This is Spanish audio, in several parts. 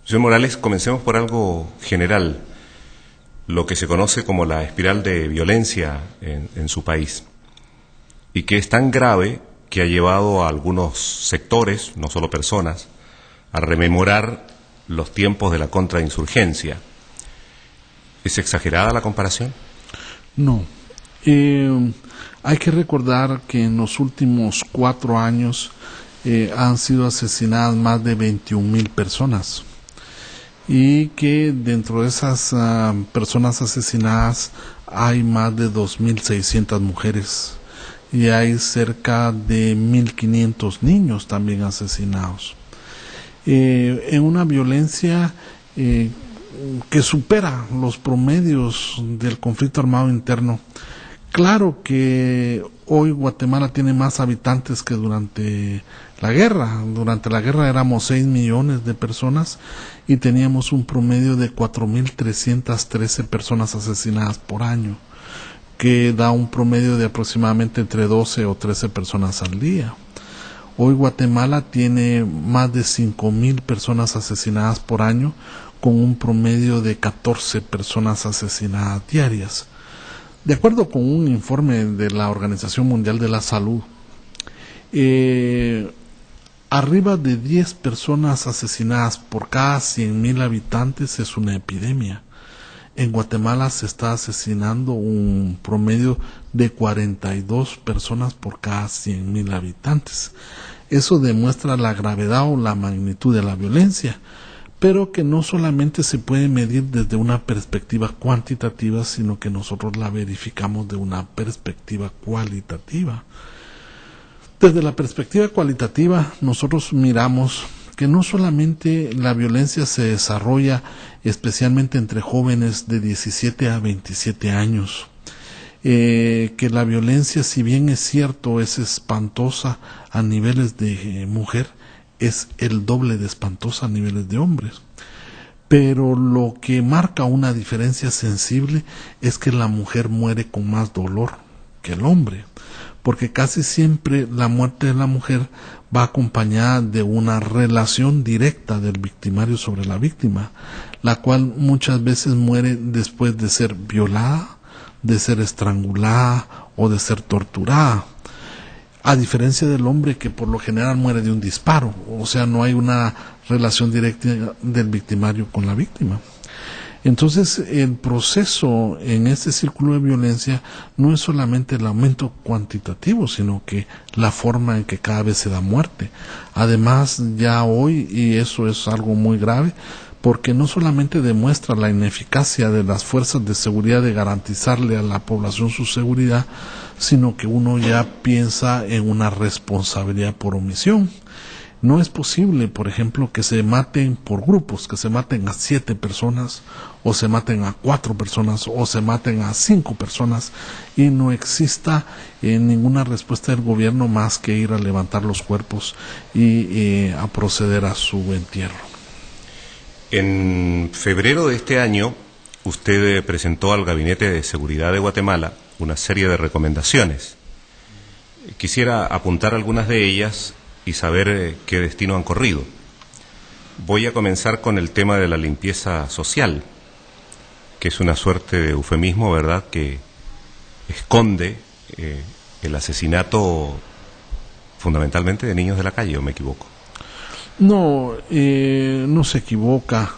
Señor Morales, comencemos por algo general, lo que se conoce como la espiral de violencia en su país, y que es tan grave que ha llevado a algunos sectores, no solo personas, a rememorar los tiempos de la contrainsurgencia. ¿Es exagerada la comparación? No. Hay que recordar que en los últimos 4 años han sido asesinadas más de 21,000 personas y que dentro de esas personas asesinadas hay más de 2,600 mujeres y hay cerca de 1,500 niños también asesinados. En una violencia que supera los promedios del conflicto armado interno. Claro que hoy Guatemala tiene más habitantes que durante la guerra. Durante la guerra éramos 6 millones de personas y teníamos un promedio de 4,313 personas asesinadas por año, que da un promedio de aproximadamente entre 12 o 13 personas al día. Hoy Guatemala tiene más de 5,000 personas asesinadas por año, con un promedio de 14 personas asesinadas diarias. De acuerdo con un informe de la Organización Mundial de la Salud, arriba de 10 personas asesinadas por cada 100,000 habitantes es una epidemia. En Guatemala se está asesinando un promedio de 42 personas por cada 100,000 habitantes. Eso demuestra la gravedad o la magnitud de la violencia, pero que no solamente se puede medir desde una perspectiva cuantitativa, sino que nosotros la verificamos de una perspectiva cualitativa. Desde la perspectiva cualitativa, nosotros miramos que no solamente la violencia se desarrolla especialmente entre jóvenes de 17 a 27 años, que la violencia, si bien es cierto, es espantosa a niveles de mujer, es el doble de espantosa a niveles de hombres. Pero lo que marca una diferencia sensible es que la mujer muere con más dolor que el hombre, porque casi siempre la muerte de la mujer va acompañada de una relación directa del victimario sobre la víctima, la cual muchas veces muere después de ser violada, de ser estrangulada o de ser torturada, a diferencia del hombre, que por lo general muere de un disparo, o sea, no hay una relación directa del victimario con la víctima. Entonces, el proceso en este círculo de violencia no es solamente el aumento cuantitativo, sino que la forma en que cada vez se da muerte. Además, ya hoy, y eso es algo muy grave, porque no solamente demuestra la ineficacia de las fuerzas de seguridad de garantizarle a la población su seguridad, sino que uno ya piensa en una responsabilidad por omisión. No es posible, por ejemplo, que se maten por grupos, que se maten a 7 personas, o se maten a 4 personas, o se maten a 5 personas, y no exista ninguna respuesta del gobierno más que ir a levantar los cuerpos y a proceder a su entierro. En febrero de este año, usted presentó al Gabinete de Seguridad de Guatemala una serie de recomendaciones. Quisiera apuntar algunas de ellas y saber qué destino han corrido. Voy a comenzar con el tema de la limpieza social, que es una suerte de eufemismo, ¿verdad?, que esconde el asesinato fundamentalmente de niños de la calle, ¿o me equivoco? No, no se equivoca.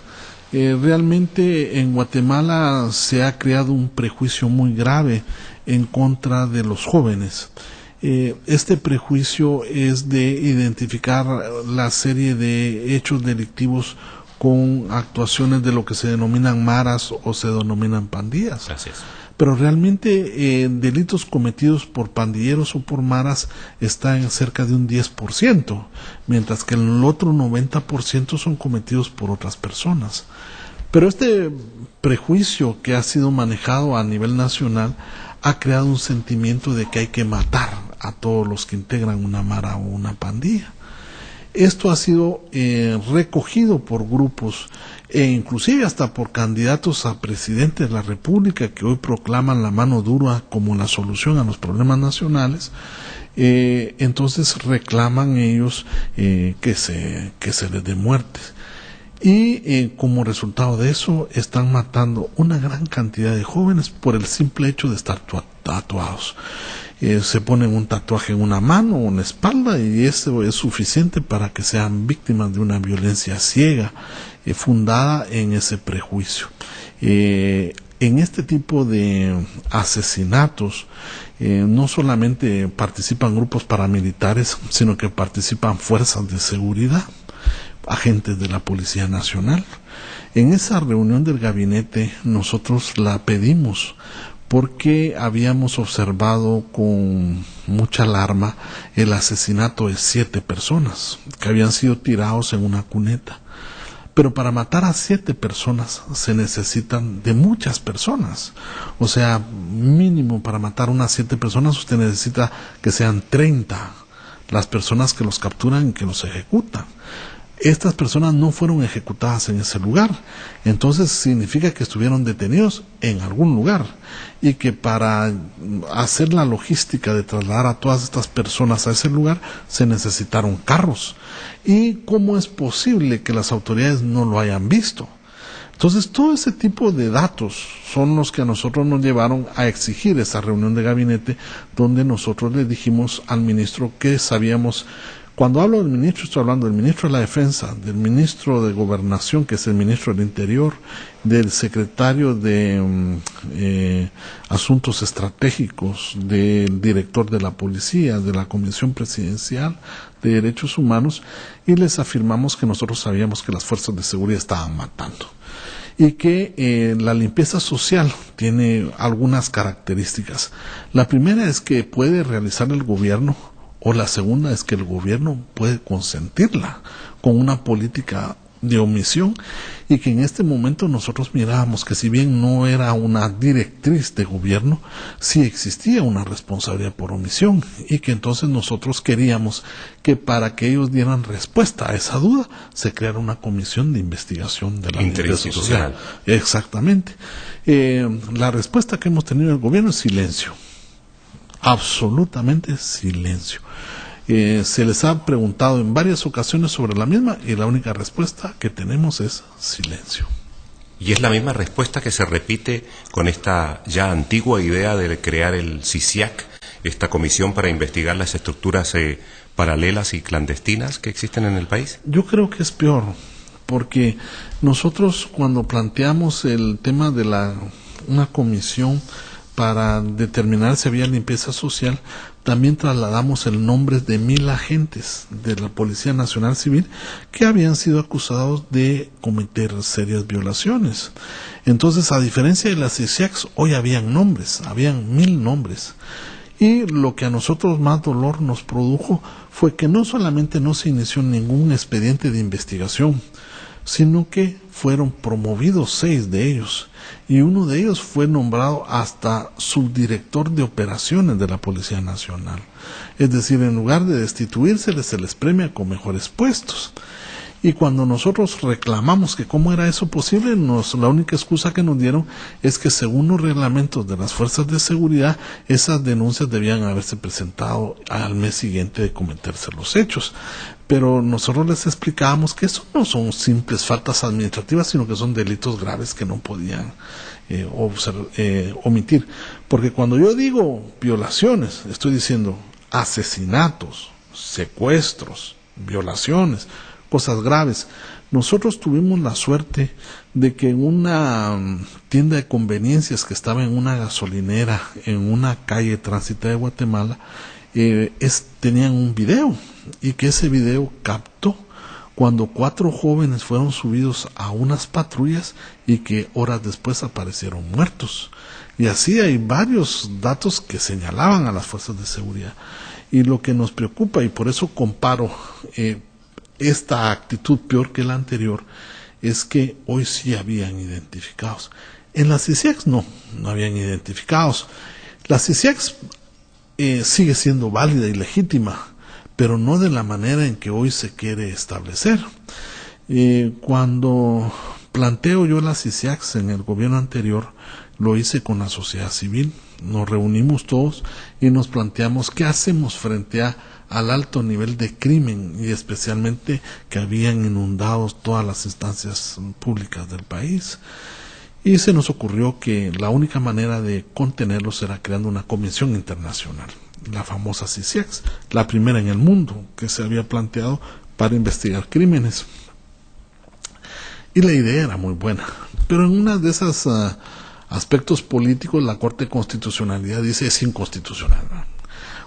Realmente en Guatemala se ha creado un prejuicio muy grave en contra de los jóvenes. Este prejuicio es de identificar la serie de hechos delictivos con actuaciones de lo que se denominan maras o se denominan pandillas. Gracias. Pero realmente delitos cometidos por pandilleros o por maras están en cerca de un 10%, mientras que el otro 90% son cometidos por otras personas. Pero este prejuicio que ha sido manejado a nivel nacional ha creado un sentimiento de que hay que matar a todos los que integran una mara o una pandilla. Esto ha sido recogido por grupos e inclusive hasta por candidatos a presidente de la República que hoy proclaman la mano dura como la solución a los problemas nacionales. Entonces reclaman ellos que se les dé muerte. Y como resultado de eso están matando una gran cantidad de jóvenes por el simple hecho de estar tatuados. Se ponen un tatuaje en una mano o en la espalda y eso es suficiente para que sean víctimas de una violencia ciega, fundada en ese prejuicio. En este tipo de asesinatos no solamente participan grupos paramilitares, sino que participan fuerzas de seguridad, agentes de la Policía Nacional. En esa reunión del gabinete nosotros la pedimos porque habíamos observado con mucha alarma el asesinato de 7 personas que habían sido tirados en una cuneta. Pero para matar a 7 personas se necesitan de muchas personas. O sea, mínimo para matar unas 7 personas usted necesita que sean 30 las personas que los capturan y que los ejecutan. Estas personas no fueron ejecutadas en ese lugar, entonces significa que estuvieron detenidos en algún lugar y que para hacer la logística de trasladar a todas estas personas a ese lugar se necesitaron carros. ¿Y cómo es posible que las autoridades no lo hayan visto? Entonces todo ese tipo de datos son los que a nosotros nos llevaron a exigir esa reunión de gabinete donde nosotros le dijimos al ministro que sabíamos. Cuando hablo del ministro, estoy hablando del ministro de la Defensa, del ministro de Gobernación, que es el ministro del Interior, del secretario de Asuntos Estratégicos, del director de la Policía, de la Comisión Presidencial de Derechos Humanos, y les afirmamos que nosotros sabíamos que las fuerzas de seguridad estaban matando. Y que la limpieza social tiene algunas características. La primera es que puede realizar el gobierno, o la segunda es que el gobierno puede consentirla con una política de omisión, y que en este momento nosotros mirábamos que si bien no era una directriz de gobierno, sí existía una responsabilidad por omisión, y que entonces nosotros queríamos que para que ellos dieran respuesta a esa duda se creara una comisión de investigación de la interinstitucional. Exactamente. La respuesta que hemos tenido del gobierno es silencio. Absolutamente silencio. Se les ha preguntado en varias ocasiones sobre la misma y la única respuesta que tenemos es silencio. Y es la misma respuesta que se repite con esta ya antigua idea de crear el CICIAC, esta comisión para investigar las estructuras paralelas y clandestinas que existen en el país. Yo creo que es peor, porque nosotros cuando planteamos el tema de una comisión para determinar si había limpieza social, también trasladamos el nombre de 1000 agentes de la Policía Nacional Civil que habían sido acusados de cometer serias violaciones. Entonces, a diferencia de las CICIACs, hoy habían 1000 nombres. Y lo que a nosotros más dolor nos produjo fue que no solamente no se inició ningún expediente de investigación, sino que fueron promovidos 6 de ellos, y uno de ellos fue nombrado hasta subdirector de operaciones de la Policía Nacional. Es decir, en lugar de destituírseles, se les premia con mejores puestos. Y cuando nosotros reclamamos que cómo era eso posible, la única excusa que nos dieron es que según los reglamentos de las fuerzas de seguridad, esas denuncias debían haberse presentado al mes siguiente de cometerse los hechos. Pero nosotros les explicábamos que eso no son simples faltas administrativas, sino que son delitos graves que no podían omitir. Porque cuando yo digo violaciones, estoy diciendo asesinatos, secuestros, violaciones, cosas graves. Nosotros tuvimos la suerte de que en una tienda de conveniencias que estaba en una gasolinera en una calle tránsita de Guatemala, tenían un video, y que ese video captó cuando 4 jóvenes fueron subidos a unas patrullas y que horas después aparecieron muertos. Y así hay varios datos que señalaban a las fuerzas de seguridad. Y lo que nos preocupa, y por eso comparo esta actitud peor que la anterior, es que hoy sí habían identificados. En las CICIACs no habían identificados. Las CICIACs sigue siendo válida y legítima, pero no de la manera en que hoy se quiere establecer. Cuando planteo yo las CICIACs en el gobierno anterior, lo hice con la sociedad civil. Nos reunimos todos y nos planteamos qué hacemos frente a al alto nivel de crimen y especialmente que habían inundado todas las instancias públicas del país. Y se nos ocurrió que la única manera de contenerlos era creando una comisión internacional, la famosa CICIEX, la primera en el mundo que se había planteado para investigar crímenes. Y la idea era muy buena, pero en una de esas aspectos políticos la Corte de Constitucionalidad dice es inconstitucional, ¿no?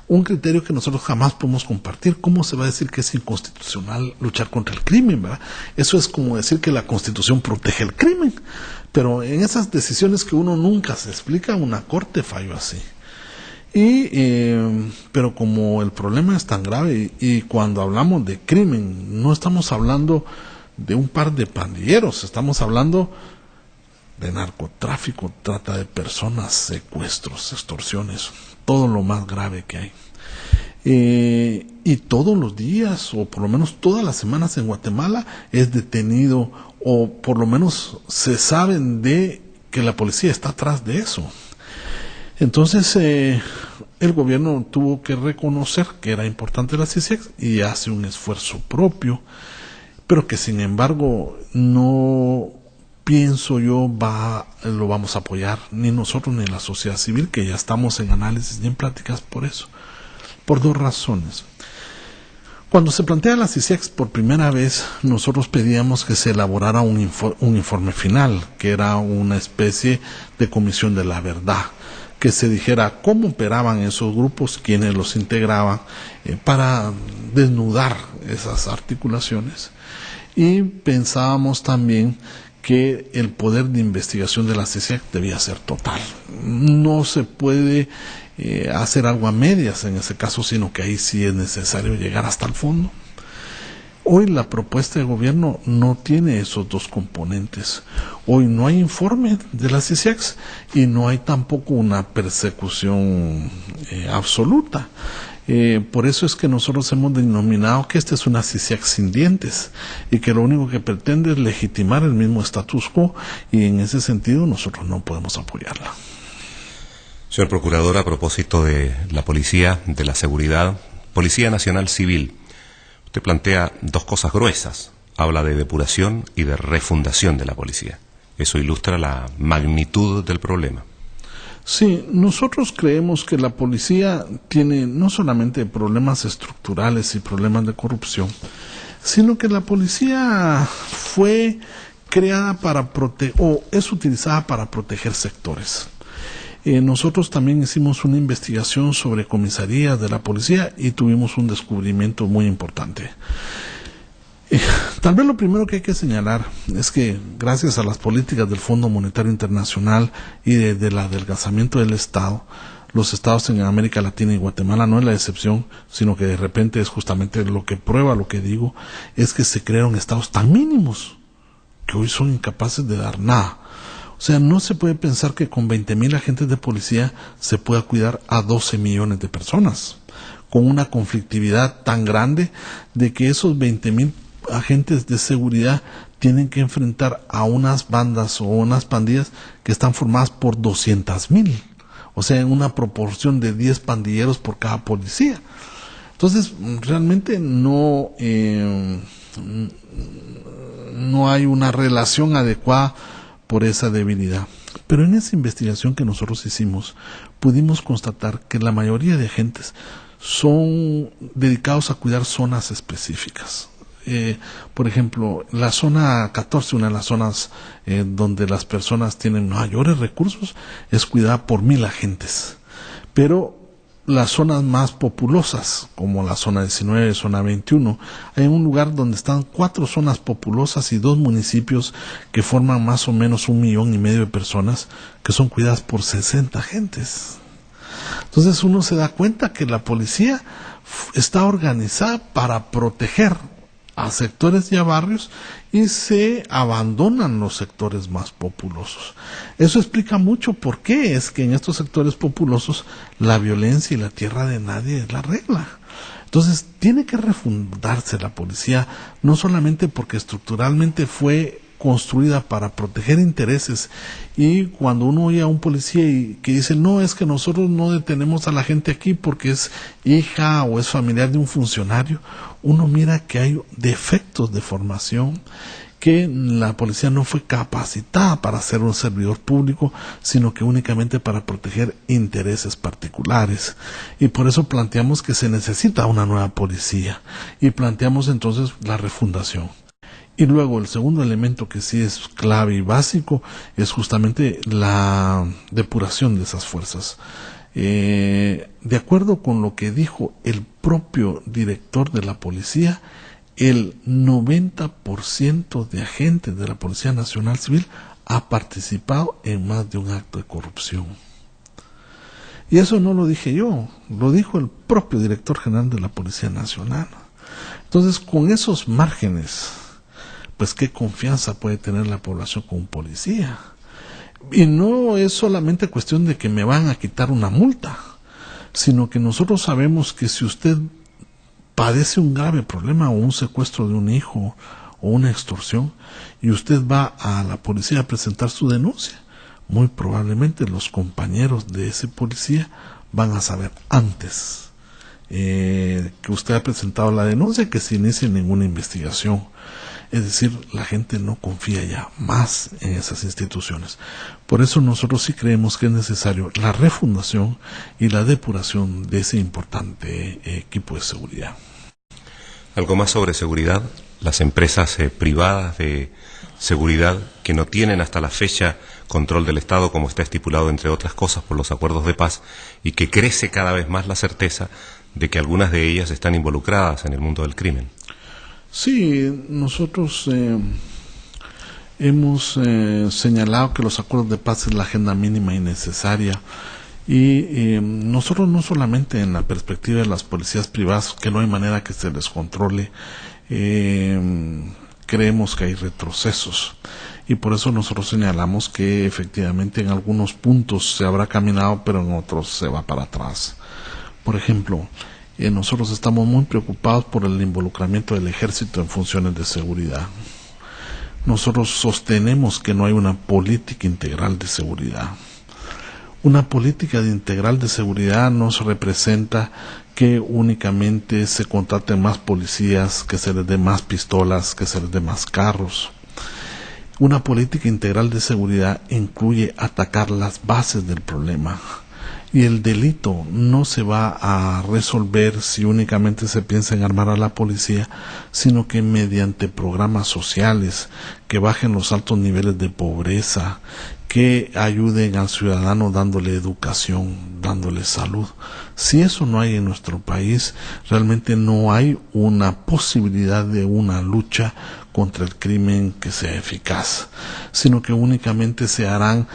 Un criterio que nosotros jamás podemos compartir. ¿Cómo se va a decir que es inconstitucional luchar contra el crimen, verdad? Eso es como decir que la Constitución protege el crimen, pero en esas decisiones que uno nunca se explica, una Corte falló así. Pero como el problema es tan grave y cuando hablamos de crimen no estamos hablando de un par de pandilleros, estamos hablando de narcotráfico, trata de personas, secuestros, extorsiones, todo lo más grave que hay. Y todos los días, o por lo menos todas las semanas en Guatemala, es detenido, o por lo menos se saben de que la policía está atrás de eso. Entonces, el gobierno tuvo que reconocer que era importante la CICIEX y hace un esfuerzo propio, pero que sin embargo no pienso yo lo vamos a apoyar, ni nosotros ni la sociedad civil, que ya estamos en análisis y en pláticas por eso, por dos razones. Cuando se plantea la CICIEX por primera vez, nosotros pedíamos que se elaborara un informe final, que era una especie de comisión de la verdad, que se dijera cómo operaban esos grupos, quiénes los integraban, para desnudar esas articulaciones. Y pensábamos también que el poder de investigación de la CICIEX debía ser total. No se puede hacer algo a medias en ese caso, sino que ahí sí es necesario llegar hasta el fondo. Hoy la propuesta de gobierno no tiene esos dos componentes. Hoy no hay informe de la CICIEX y no hay tampoco una persecución absoluta. Por eso es que nosotros hemos denominado que esta es una CICIEX sin dientes y que lo único que pretende es legitimar el mismo status quo, y en ese sentido nosotros no podemos apoyarla. Señor Procurador, a propósito de la policía, de la seguridad, Policía Nacional Civil, usted plantea dos cosas gruesas. Habla de depuración y de refundación de la policía. Eso ilustra la magnitud del problema. Sí, nosotros creemos que la policía tiene no solamente problemas estructurales y problemas de corrupción, sino que la policía fue creada para o es utilizada para proteger sectores. Nosotros también hicimos una investigación sobre comisarías de la policía y tuvimos un descubrimiento muy importante. Tal vez lo primero que hay que señalar es que gracias a las políticas del Fondo Monetario Internacional y del adelgazamiento del Estado, los estados en América Latina y Guatemala no es la excepción, sino que de repente es justamente lo que prueba lo que digo, es que se crearon estados tan mínimos que hoy son incapaces de dar nada. O sea, no se puede pensar que con 20,000 agentes de policía se pueda cuidar a 12 millones de personas, con una conflictividad tan grande de que esos 20,000 agentes de seguridad tienen que enfrentar a unas bandas o unas pandillas que están formadas por 200,000, o sea, en una proporción de 10 pandilleros por cada policía. Entonces, realmente no hay una relación adecuada por esa debilidad. Pero en esa investigación que nosotros hicimos, pudimos constatar que la mayoría de agentes son dedicados a cuidar zonas específicas. Por ejemplo, la zona 14, una de las zonas donde las personas tienen mayores recursos, es cuidada por 1,000 agentes. Pero las zonas más populosas, como la zona 19, zona 21, hay un lugar donde están 4 zonas populosas y 2 municipios que forman más o menos 1,5 millones de personas, que son cuidadas por 60 agentes. Entonces uno se da cuenta que la policía está organizada para proteger a sectores y a barrios y se abandonan los sectores más populosos. Eso explica mucho por qué es que en estos sectores populosos la violencia y la tierra de nadie es la regla. Entonces tiene que refundarse la policía, no solamente porque estructuralmente fue construida para proteger intereses, y cuando uno oye a un policía que dice, no, es que nosotros no detenemos a la gente aquí porque es hija o es familiar de un funcionario, uno mira que hay defectos de formación, que la policía no fue capacitada para ser un servidor público, sino que únicamente para proteger intereses particulares. Y por eso planteamos que se necesita una nueva policía, y planteamos entonces la refundación. Y luego el segundo elemento que sí es clave y básico es justamente la depuración de esas fuerzas. De acuerdo con lo que dijo el propio director de la policía, el 90% de agentes de la Policía Nacional Civil ha participado en más de un acto de corrupción. Y eso no lo dije yo, lo dijo el propio director general de la Policía Nacional. Entonces, con esos márgenes, pues qué confianza puede tener la población con un policía. Y no es solamente cuestión de que me van a quitar una multa, sino que nosotros sabemos que si usted padece un grave problema o un secuestro de un hijo o una extorsión y usted va a la policía a presentar su denuncia, muy probablemente los compañeros de ese policía van a saber antes que usted ha presentado la denuncia que se inicie ninguna investigación. Es decir, la gente no confía ya más en esas instituciones. Por eso nosotros sí creemos que es necesario la refundación y la depuración de ese importante equipo de seguridad. Algo más sobre seguridad. Las empresas privadas de seguridad que no tienen hasta la fecha control del Estado, como está estipulado entre otras cosas por los acuerdos de paz, y que crece cada vez más la certeza de que algunas de ellas están involucradas en el mundo del crimen. Sí, nosotros hemos señalado que los acuerdos de paz es la agenda mínima y necesaria, y nosotros no solamente en la perspectiva de las policías privadas, que no hay manera que se les controle, creemos que hay retrocesos, y por eso nosotros señalamos que efectivamente en algunos puntos se habrá caminado, pero en otros se va para atrás. Por ejemplo, nosotros estamos muy preocupados por el involucramiento del ejército en funciones de seguridad. Nosotros sostenemos que no hay una política integral de seguridad. Una política integral de seguridad no se representa que únicamente se contraten más policías, que se les dé más pistolas, que se les dé más carros. Una política integral de seguridad incluye atacar las bases del problema. Y el delito no se va a resolver si únicamente se piensa en armar a la policía, sino que mediante programas sociales que bajen los altos niveles de pobreza, que ayuden al ciudadano dándole educación, dándole salud. Si eso no hay en nuestro país, realmente no hay una posibilidad de una lucha contra el crimen que sea eficaz, sino que únicamente se harán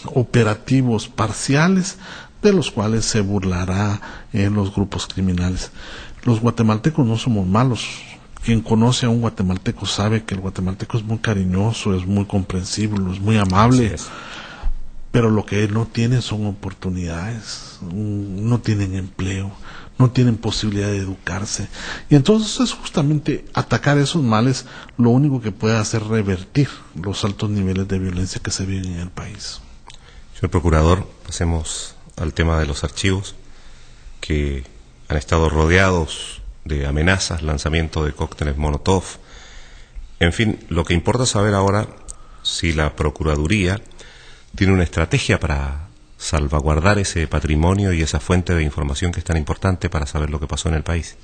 operativos parciales de los cuales se burlará los grupos criminales. Los guatemaltecos no somos malos. Quien conoce a un guatemalteco sabe que el guatemalteco es muy cariñoso, es muy comprensible, es muy amable, pero lo que él no tiene son oportunidades, no tienen empleo, no tienen posibilidad de educarse, y entonces es justamente atacar esos males lo único que puede hacer revertir los altos niveles de violencia que se viven en el país. Señor Procurador, pasemos al tema de los archivos que han estado rodeados de amenazas, lanzamiento de cócteles Molotov. En fin, lo que importa saber ahora si la Procuraduría tiene una estrategia para salvaguardar ese patrimonio y esa fuente de información que es tan importante para saber lo que pasó en el país.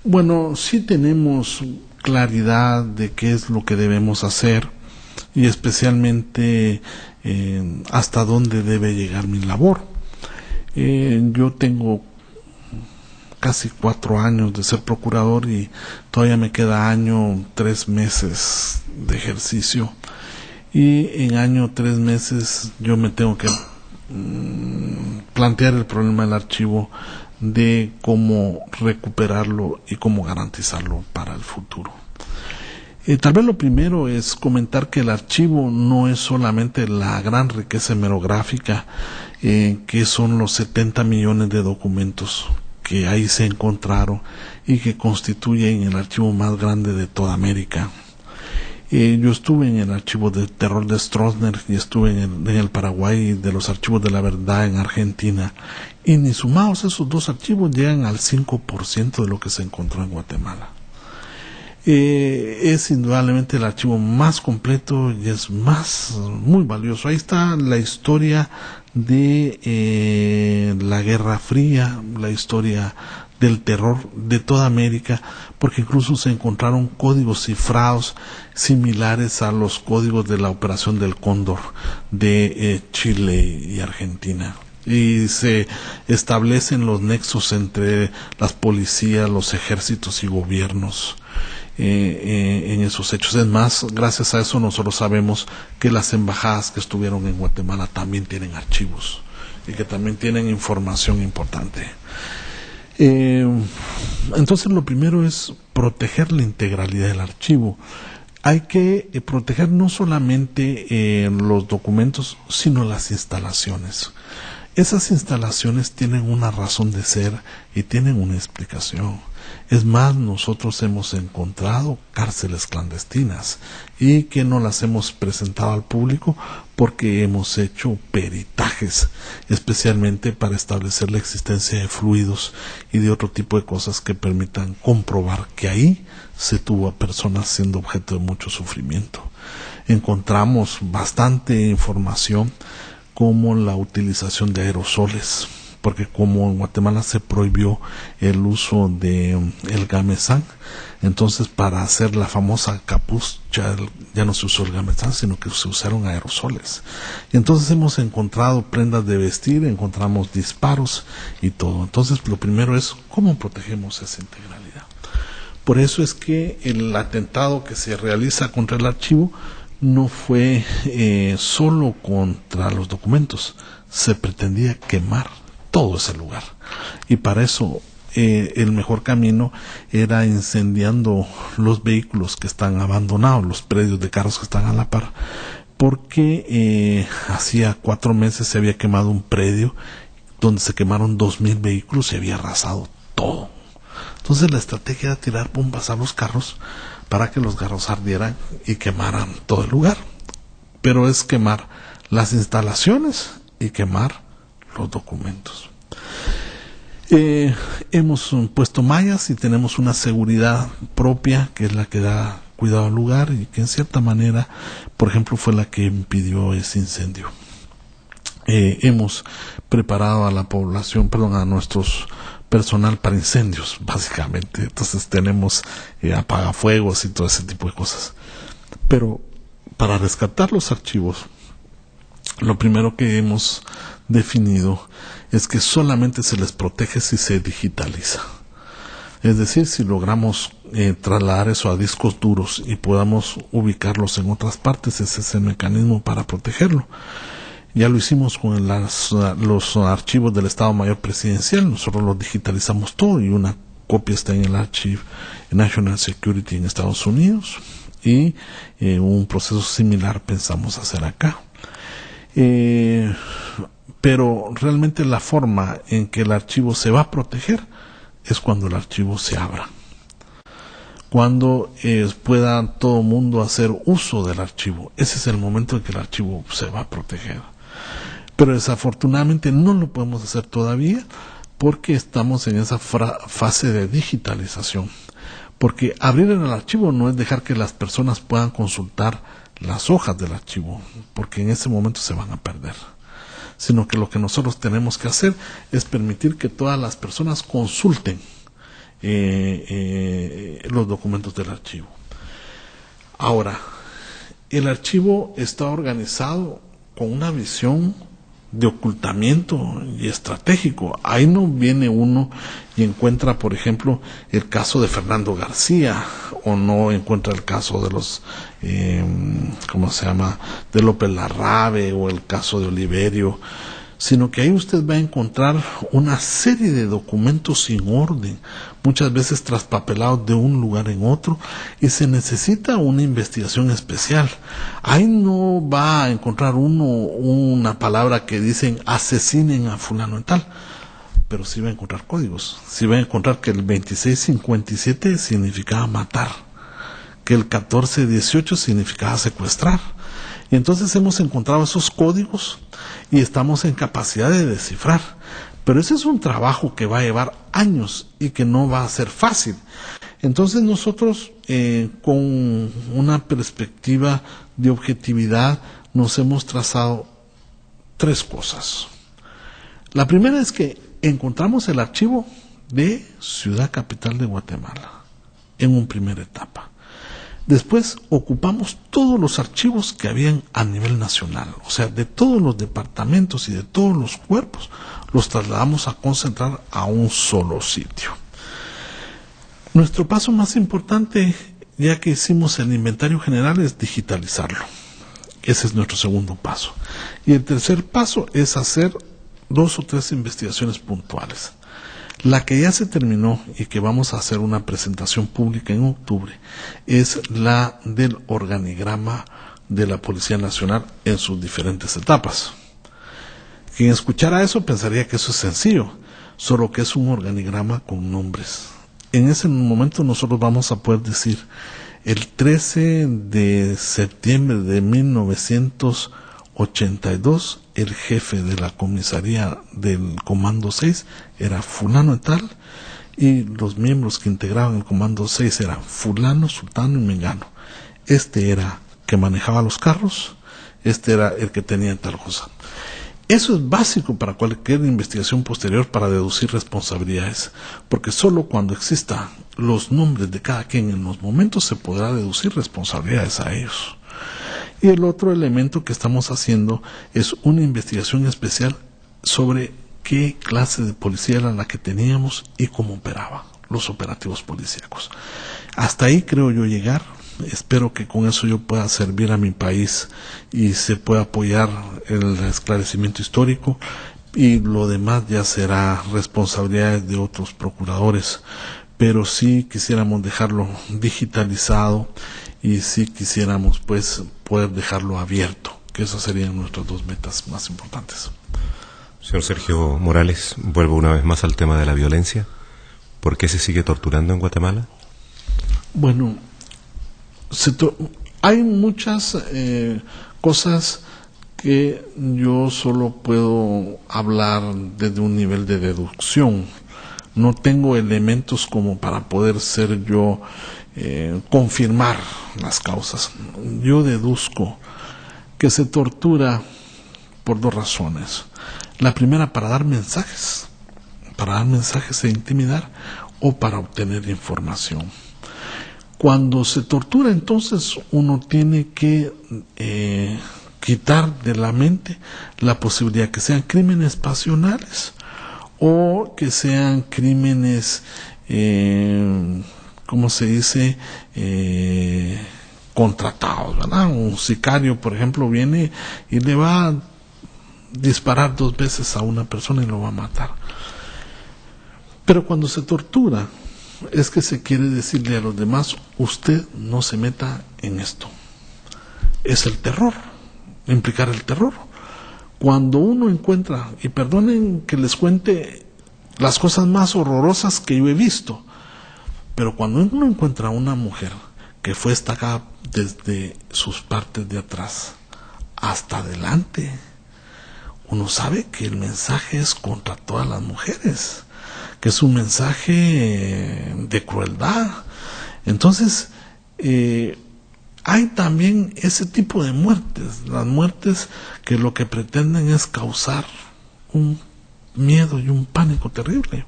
Bueno, sí tenemos claridad de qué es lo que debemos hacer y especialmente hasta dónde debe llegar mi labor. Yo tengo casi 4 años de ser procurador y todavía me queda año 3 meses de ejercicio, y en año 3 meses yo me tengo que plantear el problema del archivo, de cómo recuperarlo y cómo garantizarlo para el futuro. Tal vez lo primero es comentar que el archivo no es solamente la gran riqueza hemerográfica, que son los 70 millones de documentos que ahí se encontraron y que constituyen el archivo más grande de toda América. Yo estuve en el archivo de terror de Stroessner y estuve en el Paraguay de los archivos de la verdad en Argentina, y ni sumados esos dos archivos llegan al 5% de lo que se encontró en Guatemala. Es indudablemente el archivo más completo y es muy valioso. Ahí está la historia de la Guerra Fría, la historia del terror de toda América, porque incluso se encontraron códigos cifrados similares a los códigos de la Operación del Cóndor de Chile y Argentina. Y se establecen los nexos entre las policías, los ejércitos y gobiernos en esos hechos. Es más, gracias a eso nosotros sabemos que las embajadas que estuvieron en Guatemala también tienen archivos y que también tienen información importante. Entonces lo primero es proteger la integralidad del archivo. Hay que proteger no solamente los documentos, sino las instalaciones. Esas instalaciones tienen una razón de ser y tienen una explicación. Es más, nosotros hemos encontrado cárceles clandestinas y que no las hemos presentado al público porque hemos hecho peritajes, especialmente para establecer la existencia de fluidos y de otro tipo de cosas que permitan comprobar que ahí se tuvo a personas siendo objeto de mucho sufrimiento. Encontramos bastante información como la utilización de aerosoles, porque como en Guatemala se prohibió el uso de el gamesán, entonces para hacer la famosa capuz ya no se usó el gamesán, sino que se usaron aerosoles. Y entonces hemos encontrado prendas de vestir, encontramos disparos y todo. Entonces lo primero es cómo protegemos esa integralidad. Por eso es que el atentado que se realiza contra el archivo no fue solo contra los documentos, se pretendía quemar todo ese lugar, y para eso el mejor camino era incendiando los vehículos que están abandonados, los predios de carros que están a la par, porque hacía 4 meses se había quemado un predio donde se quemaron 2,000 vehículos y había arrasado todo. Entonces la estrategia era tirar bombas a los carros para que los carros ardieran y quemaran todo el lugar, pero es quemar las instalaciones y quemar los documentos. Hemos puesto mallas y tenemos una seguridad propia que es la que da cuidado al lugar y que en cierta manera, por ejemplo, fue la que impidió ese incendio. Hemos preparado a la población, a nuestros personal para incendios, básicamente. Entonces tenemos apagafuegos y todo ese tipo de cosas. Pero para rescatar los archivos, lo primero que hemos definido es que solamente se les protege si se digitaliza. Es decir, si logramos trasladar eso a discos duros y podamos ubicarlos en otras partes, ese es el mecanismo para protegerlo. Ya lo hicimos con los archivos del Estado Mayor Presidencial. Nosotros los digitalizamos todo y una copia está en el Archive National Security en Estados Unidos, y un proceso similar pensamos hacer acá. Pero realmente la forma en que el archivo se va a proteger es cuando el archivo se abra, cuando pueda todo el mundo hacer uso del archivo. Ese es el momento en que el archivo se va a proteger. Pero desafortunadamente no lo podemos hacer todavía porque estamos en esa fase de digitalización. Porque abrir el archivo no es dejar que las personas puedan consultar las hojas del archivo, porque en ese momento se van a perder, sino que lo que nosotros tenemos que hacer es permitir que todas las personas consulten los documentos del archivo. Ahora, el archivo está organizado con una visión de ocultamiento y estratégico. Ahí no viene uno y encuentra, por ejemplo, el caso de Fernando García, o no encuentra el caso de los de López Larrabe, o el caso de Oliverio, sino que ahí usted va a encontrar una serie de documentos sin orden, muchas veces traspapelados de un lugar en otro, y se necesita una investigación especial. Ahí no va a encontrar uno una palabra que dicen asesinen a fulano y tal, pero sí va a encontrar códigos. Sí va a encontrar que el 2657 significaba matar, que el 1418 significaba secuestrar. Y entonces hemos encontrado esos códigos y estamos en capacidad de descifrar. Pero ese es un trabajo que va a llevar años y que no va a ser fácil. Entonces nosotros, con una perspectiva de objetividad, nos hemos trazado 3 cosas. La primera es que encontramos el archivo de Ciudad Capital de Guatemala en una primera etapa. Después ocupamos todos los archivos que habían a nivel nacional, o sea, de todos los departamentos y de todos los cuerpos, los trasladamos a concentrar a un solo sitio. Nuestro paso más importante, ya que hicimos el inventario general, es digitalizarlo. Ese es nuestro segundo paso. Y el tercer paso es hacer 2 o 3 investigaciones puntuales. La que ya se terminó y que vamos a hacer una presentación pública en octubre es la del organigrama de la Policía Nacional en sus diferentes etapas. Quien escuchara eso pensaría que eso es sencillo, solo que es un organigrama con nombres. En ese momento nosotros vamos a poder decir: el 13 de septiembre de 1982, el jefe de la comisaría del Comando 6 era fulano y tal, y los miembros que integraban el Comando 6 eran fulano, sultano y mengano. Este era que manejaba los carros, este era el que tenía tal cosa. Eso es básico para cualquier investigación posterior para deducir responsabilidades, porque solo cuando existan los nombres de cada quien en los momentos se podrá deducir responsabilidades a ellos. Y el otro elemento que estamos haciendo es una investigación especial sobre qué clase de policía era la que teníamos y cómo operaba los operativos policíacos. Hasta ahí creo yo llegar. Espero que con eso yo pueda servir a mi país y se pueda apoyar el esclarecimiento histórico, y lo demás ya será responsabilidad de otros procuradores. Pero sí quisiéramos dejarlo digitalizado y sí quisiéramos pues poder dejarlo abierto, que esas serían nuestras 2 metas más importantes. Señor Sergio Morales, vuelvo una vez más al tema de la violencia. ¿Por qué se sigue torturando en Guatemala? Bueno, hay muchas cosas que yo solo puedo hablar desde un nivel de deducción. No tengo elementos como para poder ser yo confirmar las causas. Yo deduzco que se tortura por 2 razones. La primera, para dar mensajes e intimidar, o para obtener información. Cuando se tortura, entonces uno tiene que quitar de la mente la posibilidad que sean crímenes pasionales o que sean crímenes, ¿cómo se dice?, contratados, ¿verdad? Un sicario, por ejemplo, viene y le va a disparar 2 veces a una persona y lo va a matar. Pero cuando se tortura, es que se quiere decirle a los demás: usted no se meta en esto. Es el terror, implicar el terror. Cuando uno encuentra, y perdonen que les cuente las cosas más horrorosas que yo he visto, pero cuando uno encuentra a una mujer que fue estacada desde sus partes de atrás hasta adelante, uno sabe que el mensaje es contra todas las mujeres, que es un mensaje de crueldad. Entonces, hay también ese tipo de muertes, las muertes que lo que pretenden es causar un miedo y un pánico terrible.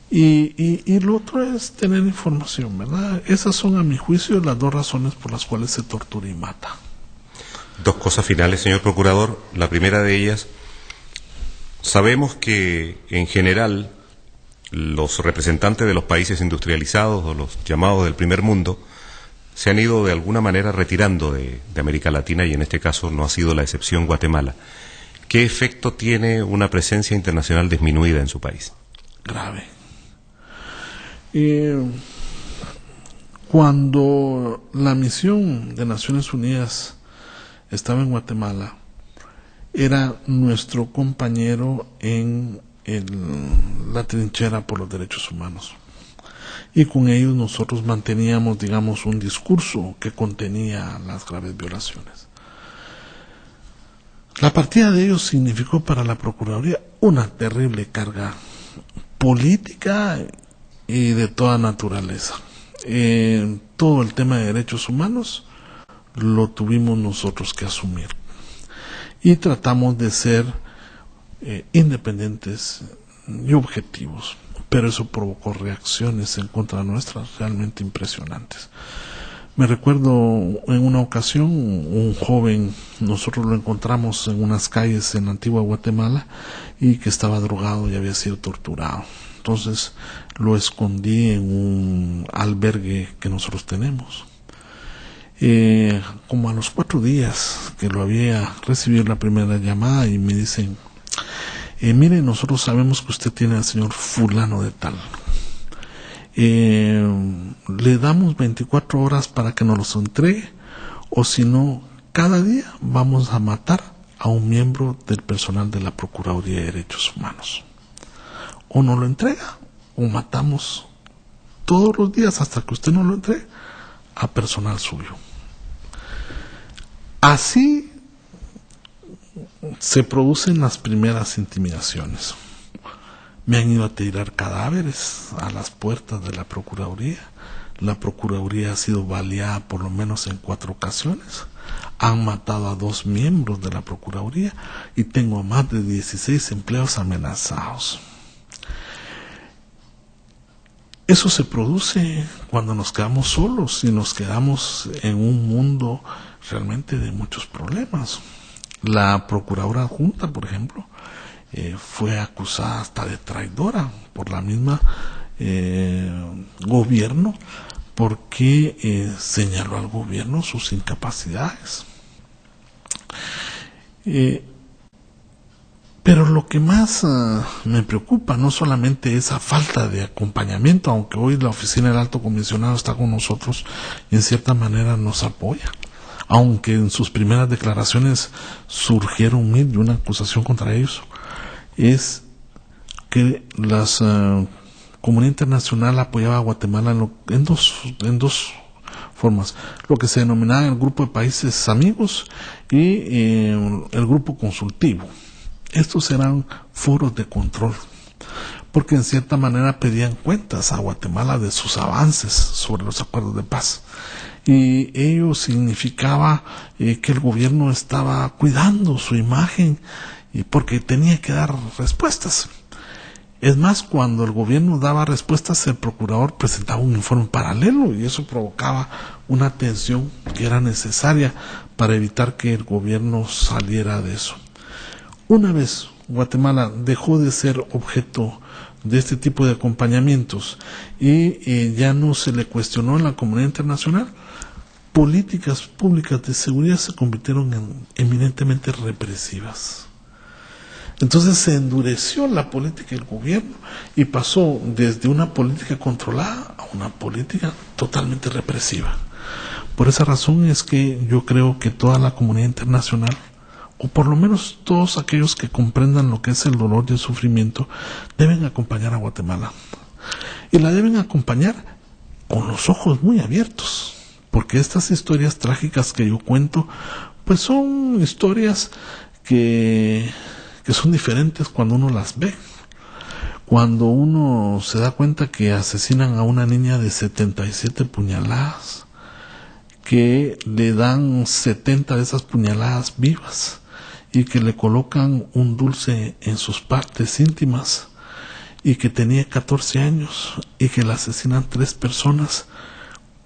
Y lo otro es tener información, ¿verdad? Esas son, a mi juicio, las 2 razones por las cuales se tortura y mata. 2 cosas finales, señor procurador. La primera de ellas: sabemos que en general los representantes de los países industrializados o los llamados del primer mundo se han ido de alguna manera retirando de América Latina, y en este caso no ha sido la excepción Guatemala. ¿Qué efecto tiene una presencia internacional disminuida en su país? Grave. Cuando la misión de Naciones Unidas estaba en Guatemala, era nuestro compañero en la trinchera por los derechos humanos. y con ellos nosotros manteníamos, digamos, un discurso que contenía las graves violaciones. La partida de ellos significó para la Procuraduría una terrible carga política y de toda naturaleza. Todo el tema de derechos humanos lo tuvimos nosotros que asumir y tratamos de ser independientes y objetivos, pero eso provocó reacciones en contra nuestras realmente impresionantes. Me recuerdo en una ocasión un joven, nosotros lo encontramos en unas calles en Antigua Guatemala y que estaba drogado y había sido torturado. Entonces lo escondí en un albergue que nosotros tenemos. Como a los 4 días que lo había recibido la primera llamada y me dicen, mire, nosotros sabemos que usted tiene al señor fulano de tal. Le damos 24 horas para que nos los entregue, o si no, cada día vamos a matar a un miembro del personal de la Procuraduría de Derechos Humanos. O no lo entrega, o matamos todos los días hasta que usted no lo entregue a personal suyo. Así se producen las primeras intimidaciones. Me han ido a tirar cadáveres a las puertas de la Procuraduría. La Procuraduría ha sido baleada por lo menos en 4 ocasiones. Han matado a 2 miembros de la Procuraduría y tengo a más de 16 empleados amenazados. Eso se produce cuando nos quedamos solos y nos quedamos en un mundo realmente de muchos problemas. La Procuradora Adjunta, por ejemplo, fue acusada hasta de traidora por la misma gobierno porque señaló al gobierno sus incapacidades. Pero lo que más me preocupa no solamente esa falta de acompañamiento, aunque hoy la oficina del Alto Comisionado está con nosotros y en cierta manera nos apoya, aunque en sus primeras declaraciones surgieron mil y una acusación contra ellos, es que la comunidad internacional apoyaba a Guatemala en dos formas, lo que se denominaba el grupo de países amigos y el grupo consultivo. Estos eran foros de control, porque en cierta manera pedían cuentas a Guatemala de sus avances sobre los acuerdos de paz. Y ello significaba que el gobierno estaba cuidando su imagen y porque tenía que dar respuestas. Es más, cuando el gobierno daba respuestas, el procurador presentaba un informe paralelo y eso provocaba una tensión que era necesaria para evitar que el gobierno saliera de eso. Una vez Guatemala dejó de ser objeto de este tipo de acompañamientos y ya no se le cuestionó en la comunidad internacional, políticas públicas de seguridad se convirtieron en eminentemente represivas. Entonces se endureció la política del gobierno y pasó desde una política controlada a una política totalmente represiva. Por esa razón es que yo creo que toda la comunidad internacional, o por lo menos todos aquellos que comprendan lo que es el dolor y el sufrimiento, deben acompañar a Guatemala. Y la deben acompañar con los ojos muy abiertos, porque estas historias trágicas que yo cuento, pues son historias que son diferentes cuando uno las ve. Cuando uno se da cuenta que asesinan a una niña de 77 puñaladas, que le dan 70 de esas puñaladas vivas y que le colocan un dulce en sus partes íntimas y que tenía 14 años y que la asesinan 3 personas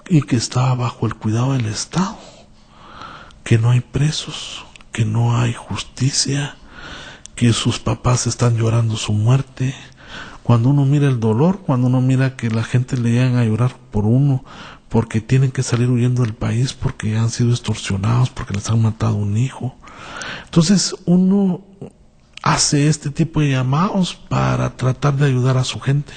y que estaba bajo el cuidado del Estado, que no hay presos, que no hay justicia, que sus papás están llorando su muerte. Cuando uno mira el dolor, cuando uno mira que la gente le llegan a llorar por uno, porque tienen que salir huyendo del país, porque han sido extorsionados, porque les han matado un hijo. Entonces uno hace este tipo de llamados para tratar de ayudar a su gente.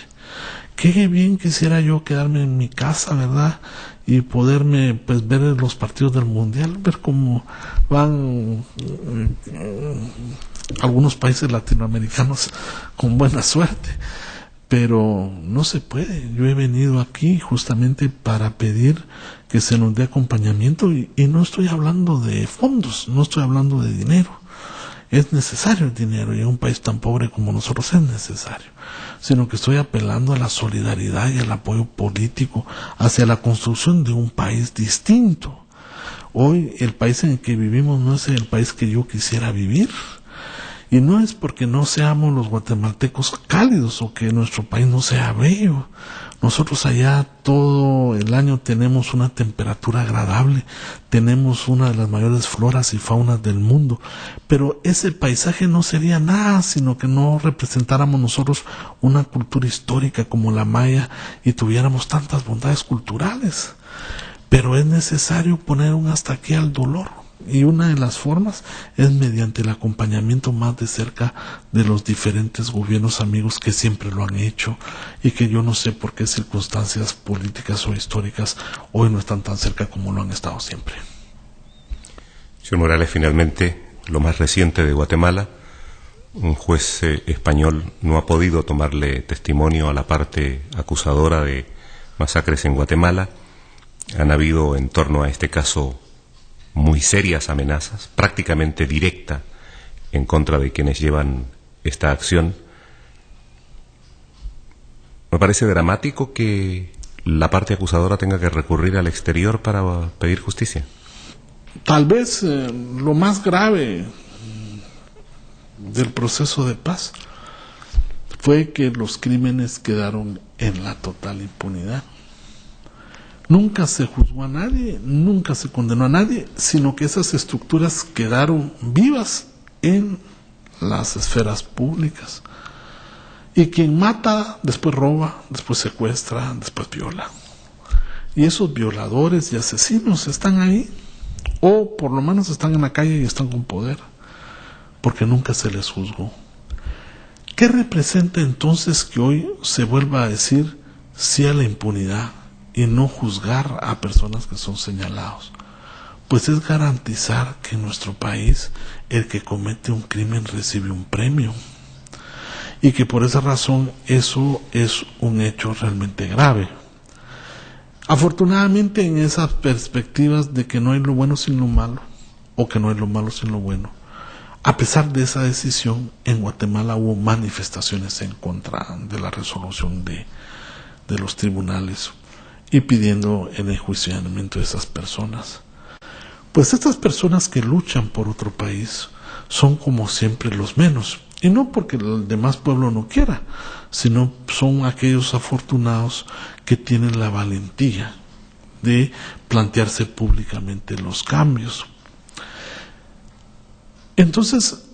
Qué bien quisiera yo quedarme en mi casa, ¿verdad? Y poderme pues ver los partidos del mundial, ver cómo van algunos países latinoamericanos con buena suerte. pero no se puede. Yo he venido aquí justamente para pedir que se nos dé acompañamiento y no estoy hablando de fondos, no estoy hablando de dinero. Es necesario el dinero y en un país tan pobre como nosotros es necesario, sino que estoy apelando a la solidaridad y al apoyo político hacia la construcción de un país distinto. Hoy el país en el que vivimos no es el país que yo quisiera vivir. Y no es porque no seamos los guatemaltecos cálidos o que nuestro país no sea bello. Nosotros allá todo el año tenemos una temperatura agradable, tenemos una de las mayores floras y faunas del mundo, pero ese paisaje no sería nada sino que no representáramos nosotros una cultura histórica como la maya y tuviéramos tantas bondades culturales. Pero es necesario poner un hasta aquí al dolor. Y una de las formas es mediante el acompañamiento más de cerca de los diferentes gobiernos amigos que siempre lo han hecho y que yo no sé por qué circunstancias políticas o históricas hoy no están tan cerca como lo han estado siempre. Señor Morales, finalmente, lo más reciente de Guatemala, un juez español no ha podido tomarle testimonio a la parte acusadora de masacres en Guatemala. Han habido en torno a este caso muy serias amenazas, prácticamente directa, en contra de quienes llevan esta acción. Me parece dramático que la parte acusadora tenga que recurrir al exterior para pedir justicia. Tal vez lo más grave del proceso de paz fue que los crímenes quedaron en la total impunidad. Nunca se juzgó a nadie, nunca se condenó a nadie, sino que esas estructuras quedaron vivas en las esferas públicas. Y quien mata, después roba, después secuestra, después viola. Y esos violadores y asesinos están ahí, o por lo menos están en la calle y están con poder, porque nunca se les juzgó. ¿Qué representa entonces que hoy se vuelva a decir sí a la impunidad y no juzgar a personas que son señalados? Pues es garantizar que en nuestro país el que comete un crimen recibe un premio y que por esa razón eso es un hecho realmente grave. Afortunadamente, en esas perspectivas de que no hay lo bueno sin lo malo o que no hay lo malo sin lo bueno, a pesar de esa decisión, en Guatemala hubo manifestaciones en contra de la resolución de los tribunales y pidiendo el enjuiciamiento de esas personas. Pues estas personas que luchan por otro país son como siempre los menos, y no porque el demás pueblo no quiera, sino son aquellos afortunados que tienen la valentía de plantearse públicamente los cambios. Entonces,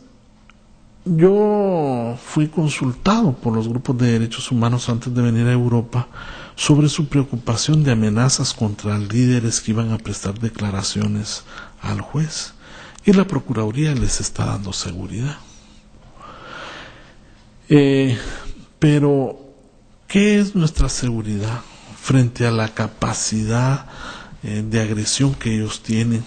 yo fui consultado por los grupos de derechos humanos antes de venir a Europa sobre su preocupación de amenazas contra líderes que iban a prestar declaraciones al juez, y la Procuraduría les está dando seguridad. Pero, ¿qué es nuestra seguridad frente a la capacidad de agresión que ellos tienen?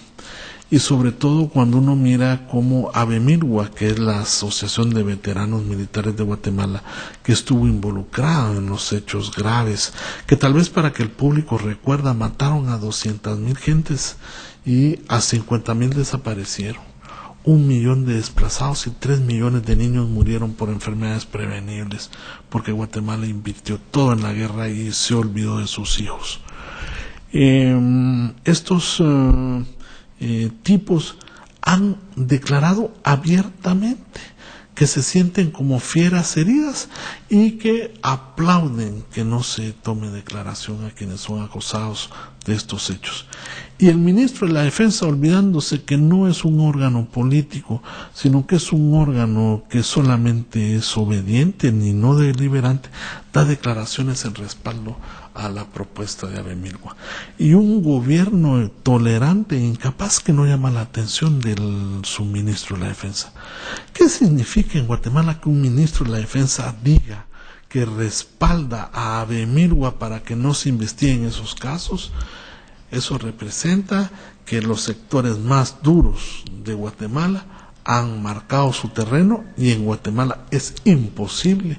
Y sobre todo cuando uno mira cómo AVEMILGUA, que es la Asociación de Veteranos Militares de Guatemala, que estuvo involucrada en los hechos graves, que tal vez para que el público recuerda, mataron a 200,000 gentes y a 50,000 desaparecieron. 1 millón de desplazados y 3 millones de niños murieron por enfermedades prevenibles, porque Guatemala invirtió todo en la guerra y se olvidó de sus hijos. Estos tipos han declarado abiertamente que se sienten como fieras heridas y que aplauden que no se tome declaración a quienes son acusados de estos hechos. Y el ministro de la Defensa, olvidándose que no es un órgano político, sino que es un órgano que solamente es obediente ni no deliberante, da declaraciones en respaldo a la propuesta de AVEMILGUA. Y un gobierno tolerante e incapaz que no llama la atención de su ministro de la Defensa. ¿Qué significa en Guatemala que un ministro de la Defensa diga que respalda a AVEMILGUA para que no se investiguen esos casos? Eso representa que los sectores más duros de Guatemala han marcado su terreno y en Guatemala es imposible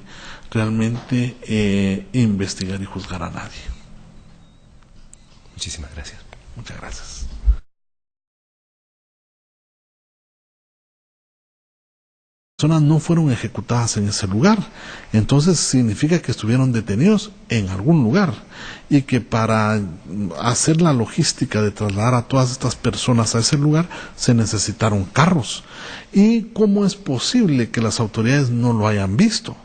realmente investigar y juzgar a nadie. Muchísimas gracias. Muchas gracias. Personas no fueron ejecutadas en ese lugar, entonces significa que estuvieron detenidos en algún lugar y que para hacer la logística de trasladar a todas estas personas a ese lugar se necesitaron carros. ¿Y cómo es posible que las autoridades no lo hayan visto?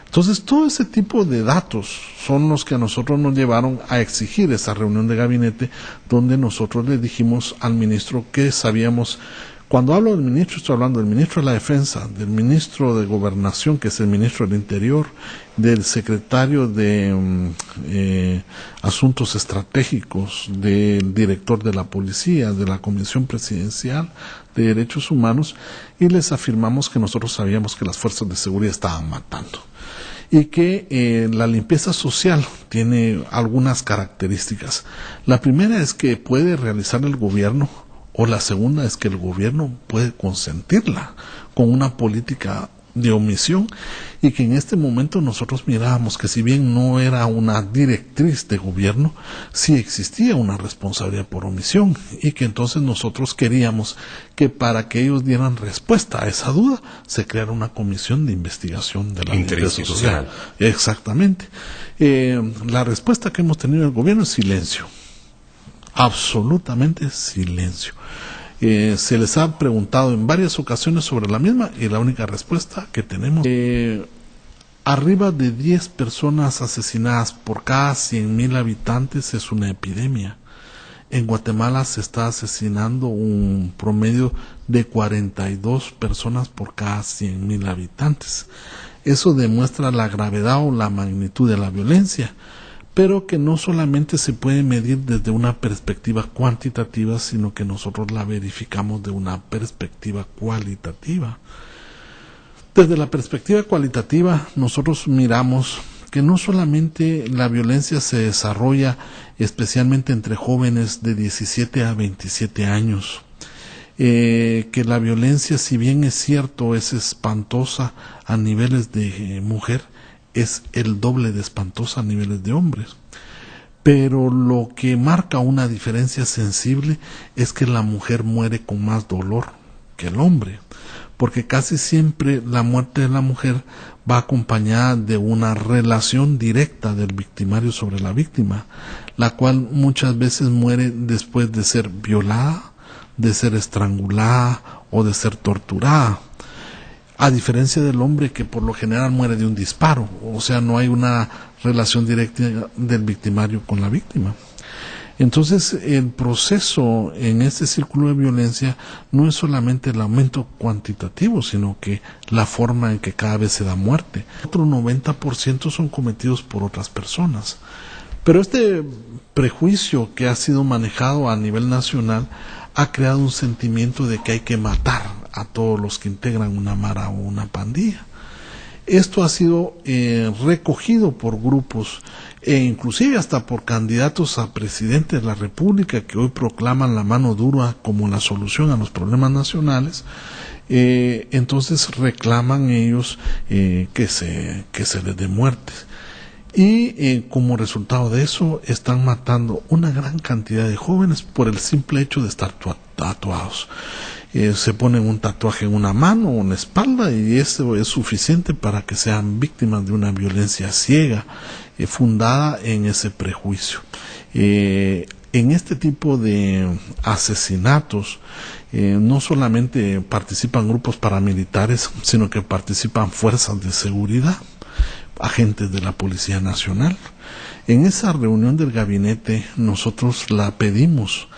Entonces todo ese tipo de datos son los que a nosotros nos llevaron a exigir esa reunión de gabinete donde nosotros le dijimos al ministro que sabíamos. Cuando hablo del ministro, estoy hablando del ministro de la Defensa, del ministro de Gobernación, que es el ministro del Interior, del secretario de Asuntos Estratégicos, del director de la Policía, de la Comisión Presidencial de Derechos Humanos, y les afirmamos que nosotros sabíamos que las fuerzas de seguridad estaban matando y que la limpieza social tiene algunas características. La primera es que puede realizar el gobierno, o la segunda es que el gobierno puede consentirla con una política de omisión, y que en este momento nosotros mirábamos que si bien no era una directriz de gobierno, sí existía una responsabilidad por omisión, y que entonces nosotros queríamos que para que ellos dieran respuesta a esa duda se creara una comisión de investigación de la limpieza social. Exactamente. La respuesta que hemos tenido del gobierno es silencio. Absolutamente silencio. Se les ha preguntado en varias ocasiones sobre la misma y la única respuesta que tenemos arriba de 10 personas asesinadas por cada 100,000 habitantes es una epidemia. En Guatemala se está asesinando un promedio de 42 personas por cada 100,000 habitantes. Eso demuestra la gravedad o la magnitud de la violencia, pero que no solamente se puede medir desde una perspectiva cuantitativa, sino que nosotros la verificamos de una perspectiva cualitativa. Desde la perspectiva cualitativa, nosotros miramos que no solamente la violencia se desarrolla especialmente entre jóvenes de 17 a 27 años, que la violencia, si bien es cierto, es espantosa a niveles de mujer, es el doble de espantosa a niveles de hombres. Pero lo que marca una diferencia sensible es que la mujer muere con más dolor que el hombre, porque casi siempre la muerte de la mujer va acompañada de una relación directa del victimario sobre la víctima, la cual muchas veces muere después de ser violada, de ser estrangulada o de ser torturada, a diferencia del hombre, que por lo general muere de un disparo, o sea, no hay una relación directa del victimario con la víctima. Entonces, el proceso en este círculo de violencia no es solamente el aumento cuantitativo, sino que la forma en que cada vez se da muerte. Otro 90% son cometidos por otras personas. Pero este prejuicio que ha sido manejado a nivel nacional ha creado un sentimiento de que hay que matar a todos los que integran una mara o una pandilla. Esto ha sido recogido por grupos e inclusive hasta por candidatos a presidente de la República que hoy proclaman la mano dura como la solución a los problemas nacionales. Entonces reclaman ellos que se les dé muerte. Y como resultado de eso están matando una gran cantidad de jóvenes por el simple hecho de estar tatuados. Se ponen un tatuaje en una mano o en la espalda y eso es suficiente para que sean víctimas de una violencia ciega, fundada en ese prejuicio. En este tipo de asesinatos no solamente participan grupos paramilitares, sino que participan fuerzas de seguridad, agentes de la Policía Nacional. En esa reunión del gabinete nosotros la pedimos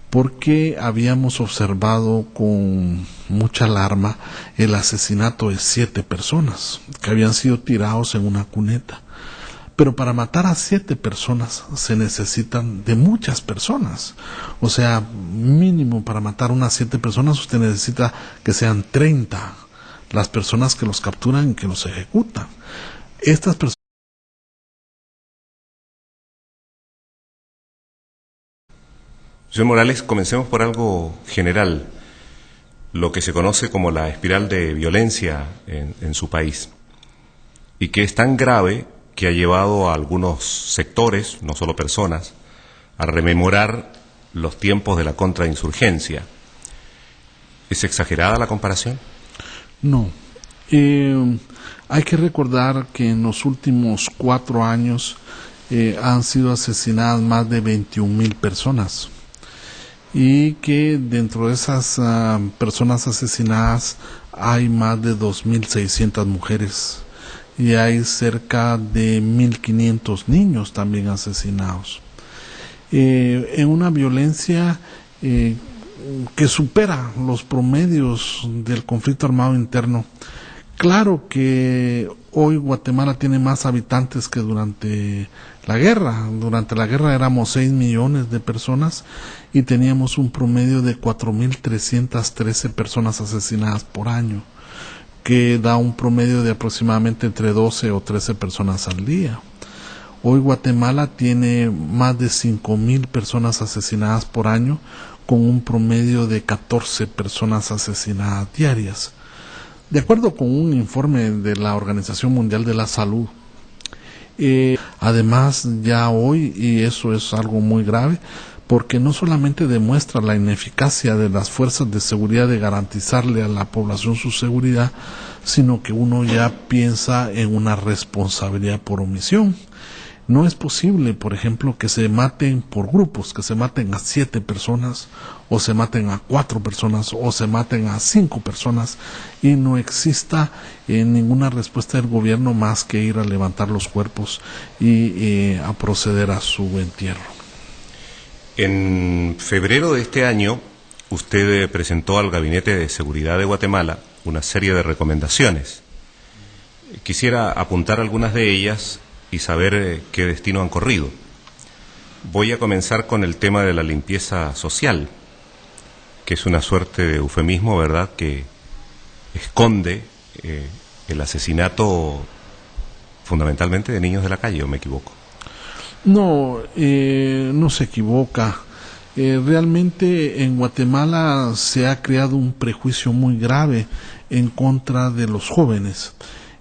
porque habíamos observado con mucha alarma el asesinato de 7 personas que habían sido tirados en una cuneta. Pero para matar a 7 personas se necesitan de muchas personas. O sea, mínimo para matar unas 7 personas usted necesita que sean 30 las personas que los capturan y que los ejecutan. Estas personas. Señor Morales, comencemos por algo general, lo que se conoce como la espiral de violencia en su país. y que es tan grave que ha llevado a algunos sectores, no solo personas, a rememorar los tiempos de la contrainsurgencia. ¿Es exagerada la comparación? No. Hay que recordar que en los últimos 4 años han sido asesinadas más de 21,000 personas y que dentro de esas personas asesinadas hay más de 2,600 mujeres y hay cerca de 1,500 niños también asesinados. En una violencia que supera los promedios del conflicto armado interno. Claro que hoy Guatemala tiene más habitantes que durante la guerra. Durante la guerra éramos 6 millones de personas y teníamos un promedio de 4,313 personas asesinadas por año, que da un promedio de aproximadamente entre 12 o 13 personas al día. Hoy Guatemala tiene más de 5,000 personas asesinadas por año, con un promedio de 14 personas asesinadas diarias. De acuerdo con un informe de la Organización Mundial de la Salud, además ya hoy, y eso es algo muy grave, porque no solamente demuestra la ineficacia de las fuerzas de seguridad de garantizarle a la población su seguridad, sino que uno ya piensa en una responsabilidad por omisión. No es posible, por ejemplo, que se maten por grupos, que se maten a 7 personas, o se maten a 4 personas, o se maten a 5 personas, y no exista ninguna respuesta del gobierno más que ir a levantar los cuerpos y a proceder a su entierro. En febrero de este año, usted presentó al Gabinete de Seguridad de Guatemala una serie de recomendaciones. Quisiera apuntar algunas de ellas y saber qué destino han corrido. Voy a comenzar con el tema de la limpieza social, que es una suerte de eufemismo, ¿verdad?, que esconde el asesinato fundamentalmente de niños de la calle, ¿o me equivoco? No, no se equivoca. Realmente en Guatemala se ha creado un prejuicio muy grave en contra de los jóvenes.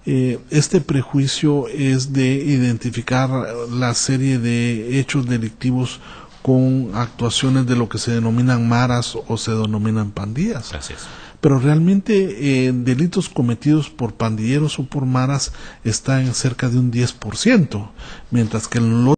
Este prejuicio es de identificar la serie de hechos delictivos con actuaciones de lo que se denominan maras o se denominan pandillas. Gracias. Pero realmente delitos cometidos por pandilleros o por maras está en cerca de un 10%, mientras que en